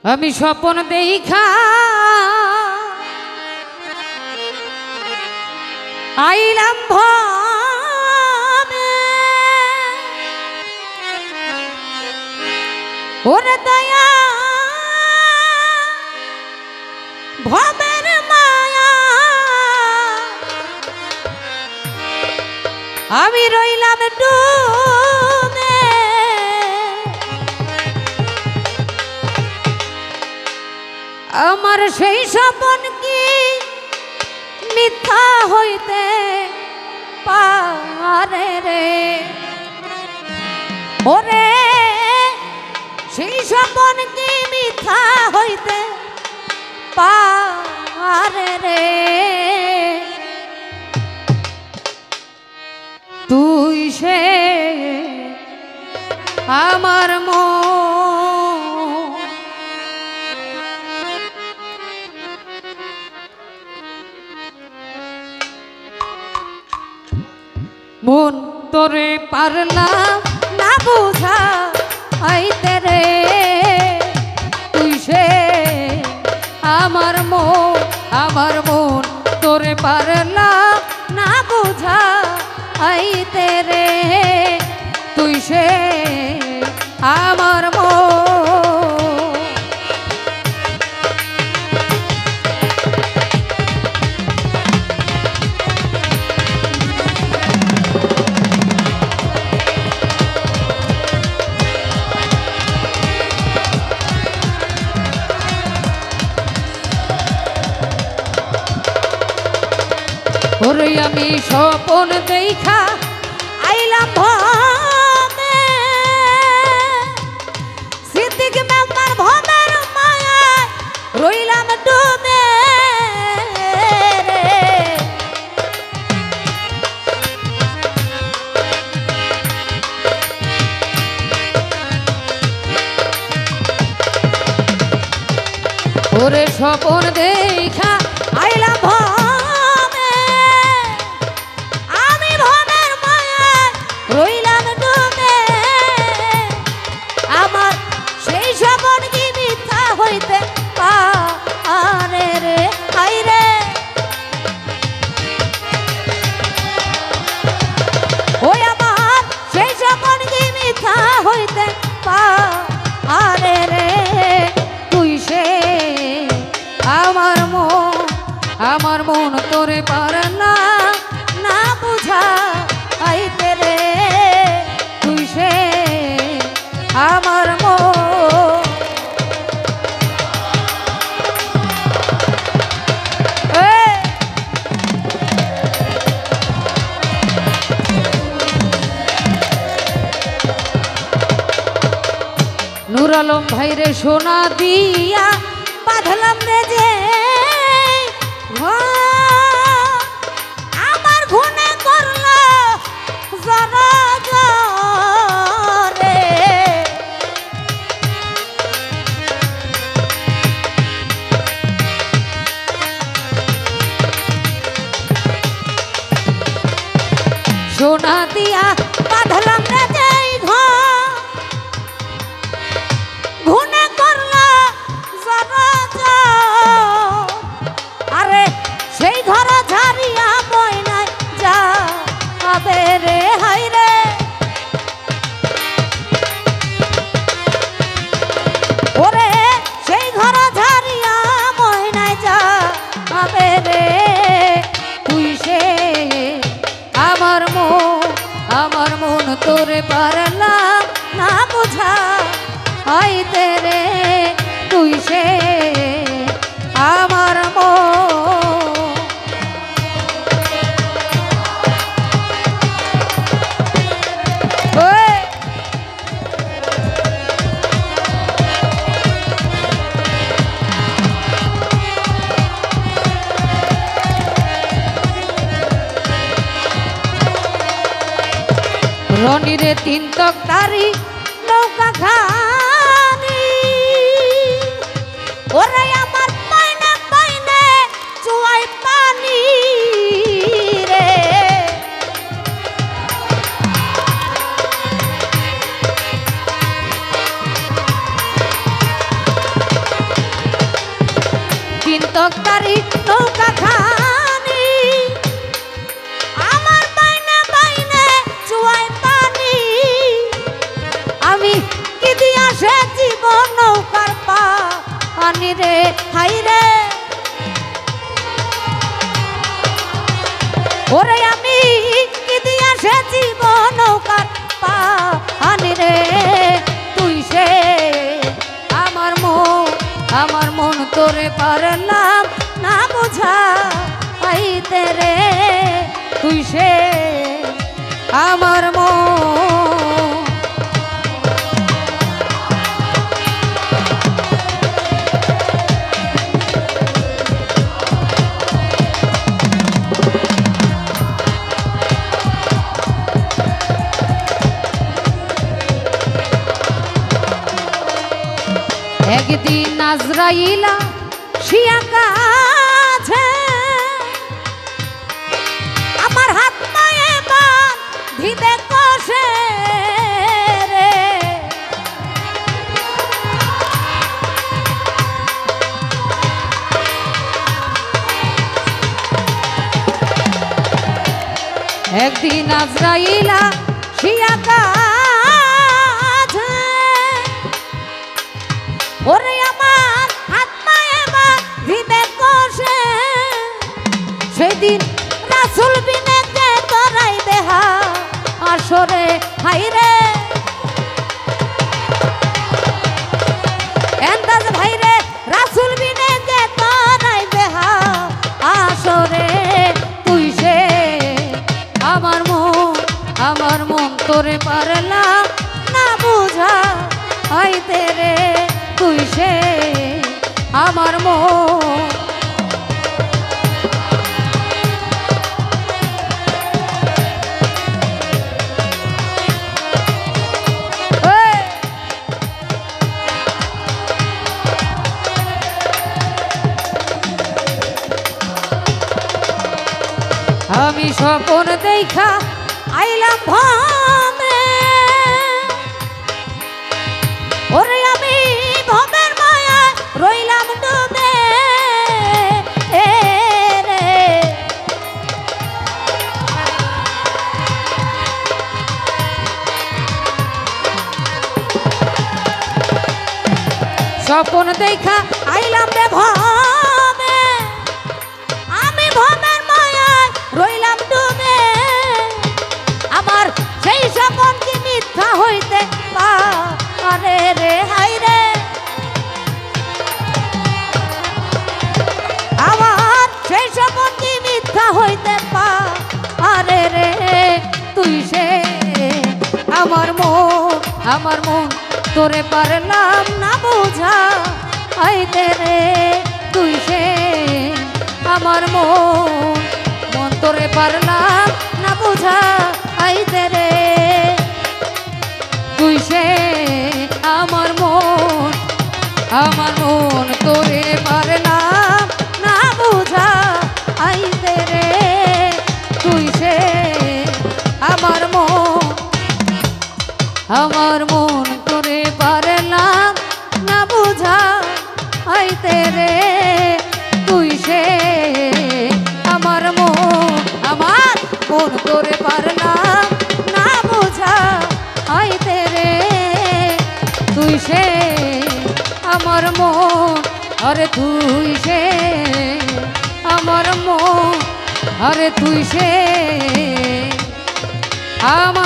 আমি স্বপ্ন দেখা আইলাম ভবে ওরে দয়া ভবের মায়া আমি রইলাম ডুবে আমার সেই স্বপ্ন কি মিথ্যা হইতে পারে রে ওরে সেই স্বপ্ন কি মিথ্যা হইতে পারে রে তুই সে আমার মন তোরে পারলাম না বুঝা আইতে রে তুই সে আমার মন তোরে পারলাম না বুঝা আইতে রে তুই সে আমার ওরে আমি স্বপ্ন দেখা আইলাম ভবে সিদ্দিক মেম্বার ভবের মায়া রইলাম ডুবে ওরে স্বপ্ন দেখা আইলাম রইলাম ডুবে আমার সেই স্বপ্ন কি মিথ্যা হইতে পারে রে হাই রে ওই আমার সেই স্বপ্ন কি মিথ্যা হইতে পারে রে তুই সে আমার মন তোরে পারে না বুঝা আইতে রে তুই সে আমার নূর আলম ভাইরে সোনা দিয়া বাঁধলাম রে যে আমার ঘুনে করলো জরা রে সোনা দিয়া বাঁধলাম রে যে ঘুনে করলো জরা আরে সেই ঘর ঝারিয়া বইনাই যাবে রে হাই রে ওরে সেই ঘর ঝারিয়া বইনাই যাবে রে তুই সে আমার মন তোরে পারলাম না বুঝা আইতে রে তুই সে আমার রনি রে তিন তক্তারি নৌকা খানি ওরে আমার পাইনে পাইনে চুয়াই পানি রে সে আমার মন। একদিন আজরাইলা শিয়া কাছে আমার হাত পায়ে বাঁধিতে কষে রে। একদিন আজরাইলা শিয়া কাছে ওরে আমার হাত পায়ে বাঁধিতে কষে সেদিন রাসূল বিনে কে তোরাই দেহা আসরে হাইরে এন্দাজ ভাইরে রাসূল বিনে কে তোরাই দেহা আসরে তুই সে আমার মন তোরে পারলাম না বুঝা আইতে রে তুই সে আমার মন। আমি স্বপ্ন দেখা আইলাম ভাবে ওরে আমি ভবের মায়া রইলাম ডুবে রে। স্বপ্ন দেখা আইলাম রে ভাবে আমি ভবের মায়া রইলাম ডুবে আমার সেই স্বপ্ন কি মিথ্যা হইতে পারে রে হাইরে আমার সেই স্বপ্ন কি মিথ্যা হইতে পারে রে তুই সে আমার মন তোরে পারলাম না বুঝা আইতে রে তুই সে আমার মন তোরে পারলাম না বুঝা আইতে রে তুই সে আমার মন তোরে পারলাম না বুঝা আইতে রে তুই সে আমার মন তোরে পারলাম না বুঝা আইতে রে তুই সে আমার মন তোরে পারলাম না বুঝা আইতে রে তুই সে আমার মন। আরে তুই সে আমার মন, আরে তুই সে আমার